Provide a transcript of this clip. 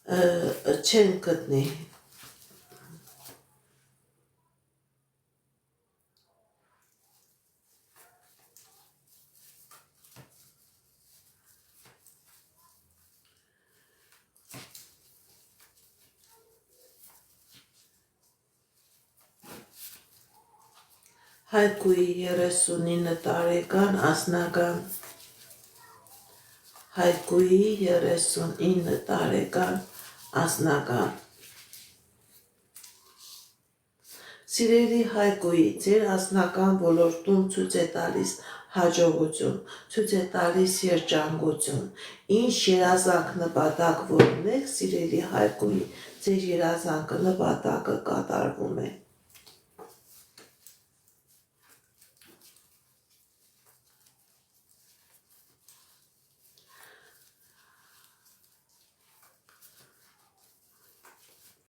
չեն գտնի։ Հայկուի 39 տարեկան անձնական Հայկուի 39 տարեկան անձնական Սիրելի Հայկուի, ձեր անձնական ոլորտում ցույց է տալիս հաջողություն, ցույց է տալիս երջանկություն, ինչ երազանք նպատակ որ ունեք, սիրելի Հայկուի, ձեր երազանքը նպատակը կատարվում է։